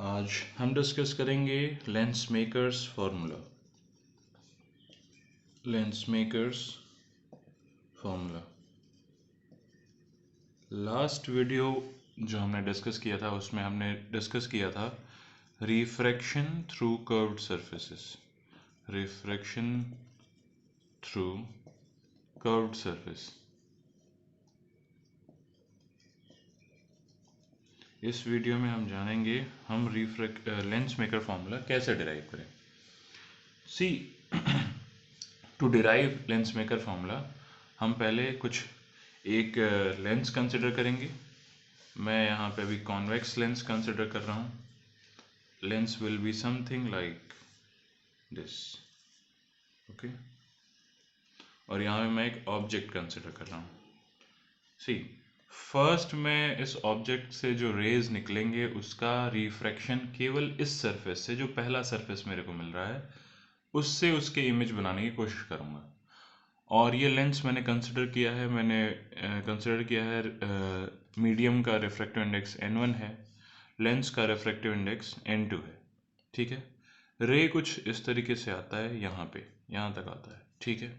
आज हम डिस्कस करेंगे lens makers formula. Lens makers formula last video जो हमने डिस्कस किया था उसमें हमने डिस्कस किया था refraction through curved surfaces. Refraction through curved surface. इस वीडियो में हम जानेंगे हम लेंस मेकर फार्मूला कैसे डिराइव करें। See to derive lens maker formula हम पहले कुछ एक लेंस कंसिडर करेंगे। मैं यहाँ पे अभी कॉन्वेक्स लेंस कंसिडर कर रहा हूँ। Lens will be something like this, okay. और यहाँ पे मैं एक ऑब्जेक्ट कंसिडर कर रहा हूँ। सी फर्स्ट मैं इस ऑब्जेक्ट से जो रेज निकलेंगे उसका रिफ्रैक्शन केवल इस सरफेस से, जो पहला सरफेस मेरे को मिल रहा है, उससे उसके इमेज बनाने की कोशिश करूँगा। और ये लेंस मैंने कंसिडर किया है, मीडियम का रिफ्रैक्टिव इंडेक्स n1 है, लेंस का रिफ्रैक्टिव इंडेक्स n2 है। ठीक है, रे कुछ इस तरीके से आता है, यहाँ तक आता है। ठीक है,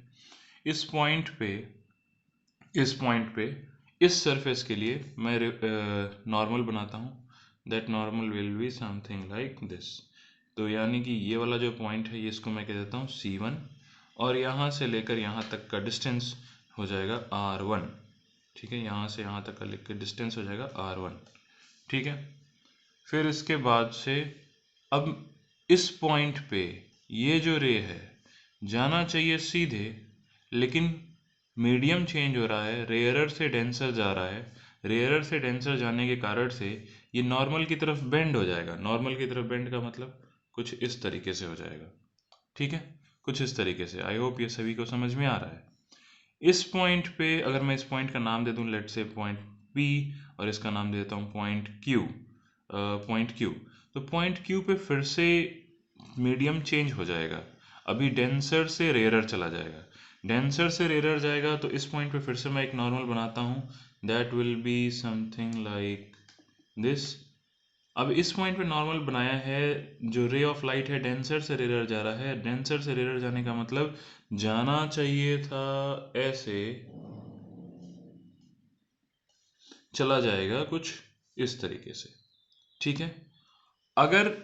इस पॉइंट पे इस सरफेस के लिए मैं नॉर्मल बनाता हूँ। That normal will be something like this. तो यानी कि ये वाला जो पॉइंट है, ये इसको मैं कह देता हूँ C1, और यहाँ से लेकर यहाँ तक का डिस्टेंस हो जाएगा R1। ठीक है, यहाँ से यहाँ तक का डिस्टेंस हो जाएगा R1। ठीक है, फिर इसके बाद से अब इस पॉइंट पे ये जो रे है जाना चाहिए सीधे, लेकिन मीडियम चेंज हो रहा है, रेयरर से डेंसर जा रहा है। रेयरर से डेंसर जाने के कारण से ये नॉर्मल की तरफ बेंड हो जाएगा। नॉर्मल की तरफ बेंड का मतलब कुछ इस तरीके से हो जाएगा। ठीक है, कुछ इस तरीके से। आई होप ये सभी को समझ में आ रहा है। इस पॉइंट पे अगर मैं इस पॉइंट का नाम दे दूं, लेट से पॉइंट P, और इसका नाम दे देता हूं पॉइंट Q। तो पॉइंट Q पे फिर से मीडियम चेंज हो जाएगा। अभी डेंसर से रेयरर चला जाएगा। डेंसर से रेयरर जाएगा तो इस पॉइंट पे फिर से मैं एक नॉर्मल बनाता हूँ। That will be something like this. अब इस पॉइंट पे नॉर्मल बनाया है, जो रे ऑफ लाइट है डेंसर से रेयरर जा रहा है। डेंसर से रेयरर जाने का मतलब जाना चाहिए था ऐसे, चला जाएगा कुछ इस तरीके से। ठीक है, अगर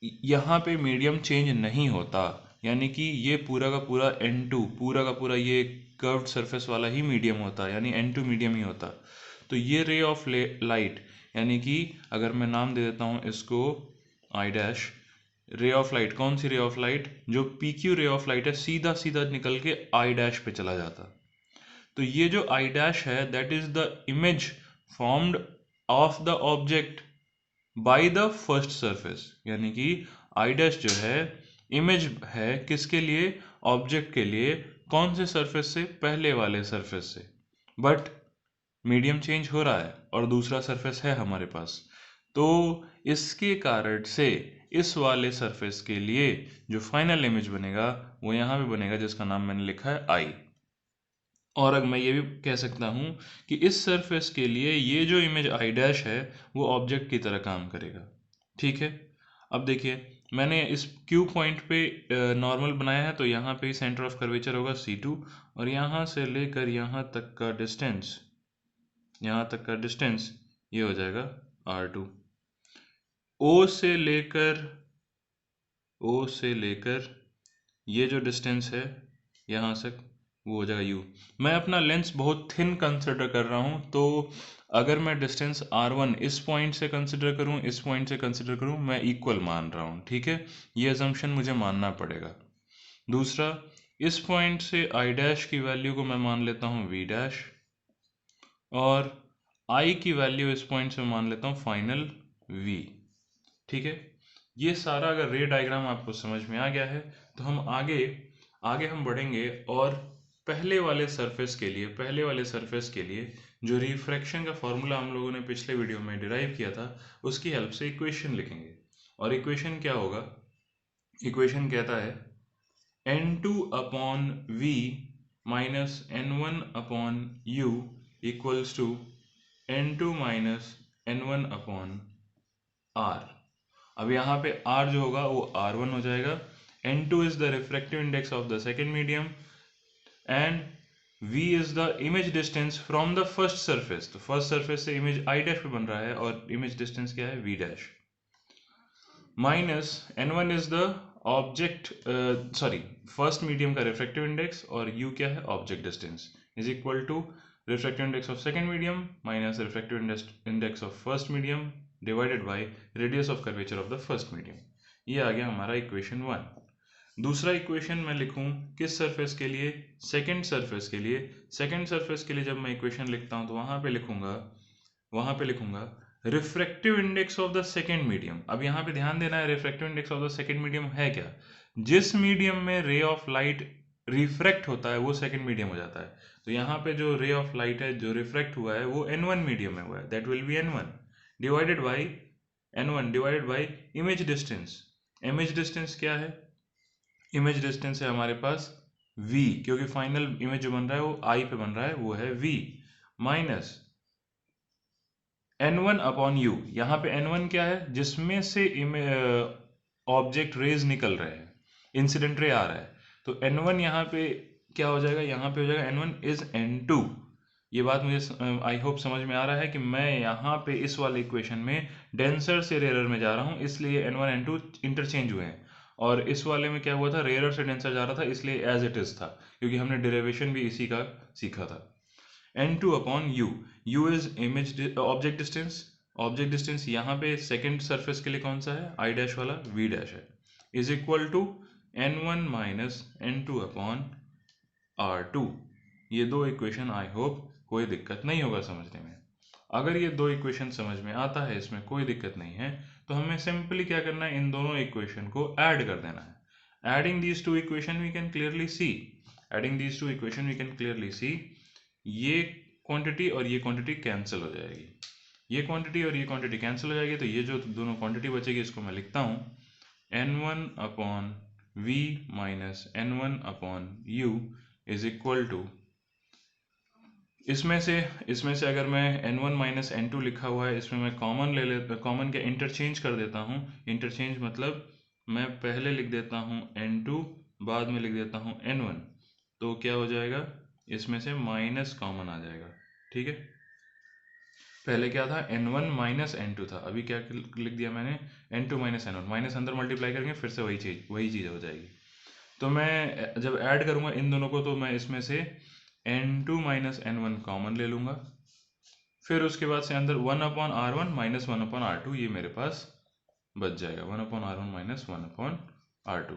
यहाँ पे मीडियम चेंज नहीं होता, यानी कि ये पूरा का पूरा N2, पूरा का पूरा ये कर्व्ड सरफेस वाला ही मीडियम होता, यानी N2 मीडियम ही होता, तो ये रे ऑफ लाइट, यानी कि अगर मैं नाम दे देता हूँ इसको I dash, ray of light, कौन सी रे ऑफ लाइट? जो PQ रे ऑफ लाइट है, सीधा सीधा निकल के I डैश पे चला जाता। तो ये जो I डैश है, that is the image formed of the object by the first surface. यानी कि आई डैश जो है इमेज है किसके लिए? ऑब्जेक्ट के लिए। कौन से सरफेस से? पहले वाले सरफेस से। बट मीडियम चेंज हो रहा है और दूसरा सरफेस है हमारे पास, तो इसके कारण से इस वाले सरफेस के लिए जो फाइनल इमेज बनेगा वो यहाँ पे बनेगा, जिसका नाम मैंने लिखा है आई। और अगर मैं ये भी कह सकता हूँ कि इस सरफेस के लिए ये जो इमेज आई डैश है वो ऑब्जेक्ट की तरह काम करेगा। ठीक है, अब देखिए मैंने इस क्यू पॉइंट पे नॉर्मल बनाया है, तो यहाँ पे सेंटर ऑफ कर्वेचर होगा C2, और यहाँ से लेकर यहाँ तक का डिस्टेंस, ये हो जाएगा R2। ओ से लेकर ये जो डिस्टेंस है यहाँ तक, वो हो जाएगा U। मैं अपना लेंस बहुत थिन कंसिडर कर रहा हूँ, तो अगर मैं डिस्टेंस R1 इस पॉइंट से कंसिडर करूँ, इस पॉइंट से कंसिडर करूँ, मैं इक्वल मान रहा हूँ। ठीक है, ये अजम्पशन मुझे मानना पड़ेगा। दूसरा, इस पॉइंट से I डैश की वैल्यू को मैं मान लेता हूँ V डैश, और I की वैल्यू इस पॉइंट से मान लेता हूँ फाइनल V। ठीक है, ये सारा अगर रे डायग्राम आपको समझ में आ गया है तो हम आगे हम बढ़ेंगे, और पहले वाले सरफेस के लिए जो रिफ्रैक्शन का फॉर्मूला हम लोगों ने पिछले वीडियो में डिराइव किया था, उसकी हेल्प से इक्वेशन लिखेंगे। और इक्वेशन क्या होगा? इक्वेशन कहता है N2 upon V minus N1 upon U equals to N2 minus N1 upon R। अब यहाँ पे R जो होगा वो R1 हो जाएगा, N2 is the refractive index of the second medium, and V is the image distance from the first surface. तो first surface से इमेज I डैश पे बन रहा है और इमेज डिस्टेंस क्या है V dash, minus N1 is the object first medium का रिफ्रैक्टिव इंडेक्स और U क्या है object distance, is equal to refractive index of second medium minus refractive index of first medium divided by radius of curvature of the first medium. ये आ गया हमारा equation 1। दूसरा equation मैं लिखूं किस सरफेस के लिए, सेकेंड सरफेस के लिए। सेकेंड सरफेस के लिए जब मैं इक्वेशन लिखता हूं तो वहां पे लिखूंगा refractive index of the second medium. अब यहाँ पे ध्यान देना है, refractive index of the second medium है क्या, जिस मीडियम में रे ऑफ लाइट रिफ्रैक्ट होता है वो सेकेंड मीडियम हो जाता है। तो यहाँ पे जो रे ऑफ लाइट है जो रिफ्रैक्ट हुआ है वो N1 मीडियम में हुआ है, that will be N1 divided by image distance. Image distance क्या है, इमेज डिस्टेंस है हमारे पास V, क्योंकि फाइनल इमेज जो बन रहा है वो I पे बन रहा है, वो है V, minus N1 upon U। यहाँ पे N1 क्या है, जिसमें से ऑब्जेक्ट रेज निकल रहे हैं, इंसिडेंट रे आ रहा है। तो N1 यहाँ पे क्या हो जाएगा, यहाँ पे हो जाएगा N1 इज N2। ये बात मुझे आई होप समझ में आ रहा है कि मैं यहाँ पे इस वाले इक्वेशन में डेंसर से रेयर में जा रहा हूँ, इसलिए N1 N2 इंटरचेंज हुए हैं। और इस वाले में क्या हुआ था, रेयर से डेंसर जा रहा था, इसलिए एज इट इज था, क्योंकि हमने डेरिवेशन भी इसी का सीखा था। N2 upon U is image object distance. Object distance यहाँ पे सेकेंड सरफेस के लिए कौन सा है, I डैश वाला V डैश है, is equal to N1 minus N2 upon R2। ये दो इक्वेशन आई होप कोई दिक्कत नहीं होगा समझने में। अगर ये दो इक्वेशन समझ में आता है, इसमें कोई दिक्कत नहीं है, तो हमें सिंपली क्या करना है, इन दोनों इक्वेशन को ऐड कर देना है। Adding these two equation we can clearly see, ये क्वांटिटी और ये क्वांटिटी कैंसिल हो जाएगी, ये क्वांटिटी और ये क्वांटिटी कैंसिल हो जाएगी। तो ये जो दोनों क्वांटिटी बचेगी इसको मैं लिखता हूँ N1 upon V minus N1 upon U is equal to, इसमें से अगर मैं N1 माइनस N2 लिखा हुआ है, इसमें मैं कॉमन क्या इंटरचेंज कर देता हूँ। इंटरचेंज मतलब मैं पहले लिख देता हूँ N2, बाद में लिख देता हूँ N1, तो क्या हो जाएगा, इसमें से माइनस कॉमन आ जाएगा, ठीक है। पहले क्या था, N1 माइनस N2 था, अभी क्या लिख दिया मैंने, N2 माइनस N1, माइनस अंदर मल्टीप्लाई करेंगे फिर से वही चीज़ हो जाएगी। तो मैं जब ऐड करूंगा इन दोनों को, तो मैं इसमें से N2 माइनस N1 कॉमन ले लूंगा, फिर उसके बाद से अंदर 1 upon R1 minus 1 upon R2 ये मेरे पास बच जाएगा, 1 upon R1 minus 1 upon R2।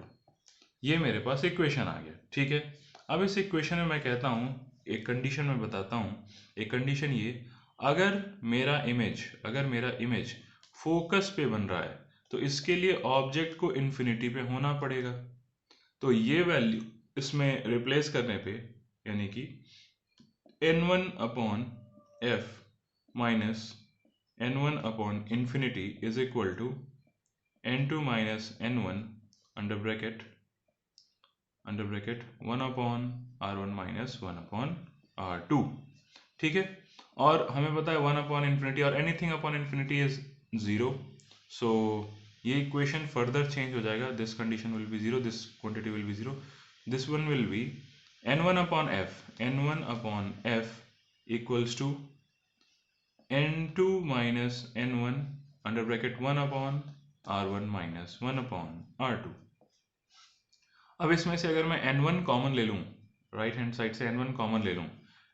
ये मेरे पास इक्वेशन आ गया, ठीक है। अब इस इक्वेशन में मैं कहता हूँ, एक कंडीशन में बताता हूँ, एक कंडीशन ये, अगर मेरा इमेज फोकस पे बन रहा है तो इसके लिए ऑब्जेक्ट को इन्फिनिटी पे होना पड़ेगा। तो ये वैल्यू इसमें रिप्लेस करने पे, यानी कि N1 upon F minus N1 upon infinity is equal to N2 minus N1 under bracket 1 upon R1 minus 1 upon R2, ठीक है। और हमें पता है 1 अपॉन इन्फिनिटी और anything upon infinity is 0, so ये इक्वेशन फर्दर चेंज हो जाएगा, this condition will be 0, this quantity will be 0, this one will be N1 upon F equals to N2 minus N1 under bracket 1 upon R1 minus 1 upon R2। अब इसमें से अगर मैं N1 common ले लूँ, right hand side से N1 common ले लूँ,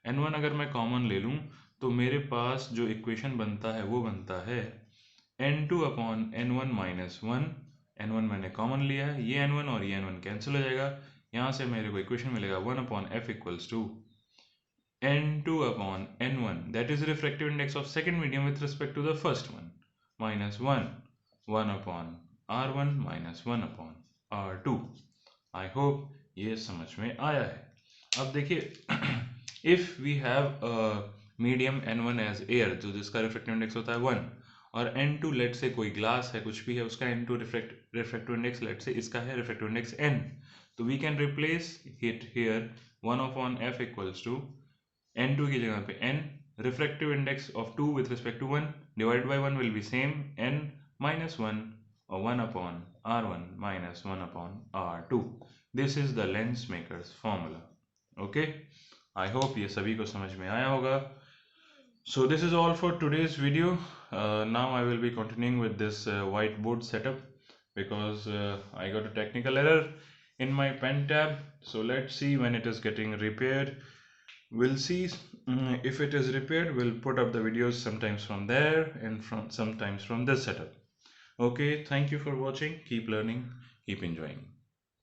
N1 अगर मैं कॉमन ले लूँ तो मेरे पास जो इक्वेशन बनता है वो बनता है N2 upon N1 minus 1, N1 मैंने कॉमन लिया है, ये N1 और ये N1 कैंसिल हो जाएगा, यहाँ से मेरे को इक्वेशन मिलेगा 1 upon F equals to N2 upon N1, that is refractive index of second medium with respect to the first one, minus 1 upon R1 minus 1 upon R2। I hope ये समझ में आया है। अब देखिए if we have a medium N1 as air, जो जिसका refractive index होता है 1, और N2 लेट से कोई ग्लास है, कुछ भी है, उसका N2 refractive index लेट से इसका है refractive index N, तो we can replace it here 1 upon F equals to N2 की जगह पे N, refractive index of 2 with respect to 1 divided by 1 will be same, N minus 1, or 1 upon R1 minus 1 upon R2. This is the lens maker's formula. Okay, I hope ये सभी को समझ में आया होगा. So this is all for today's video. Now I will be continuing with this whiteboard setup because I got a technical error in my pen tab. So let's see when it is getting repaired. We'll see if it is repaired. We'll put up the videos sometimes from there and sometimes from this setup. Okay, thank you for watching. Keep learning, keep enjoying.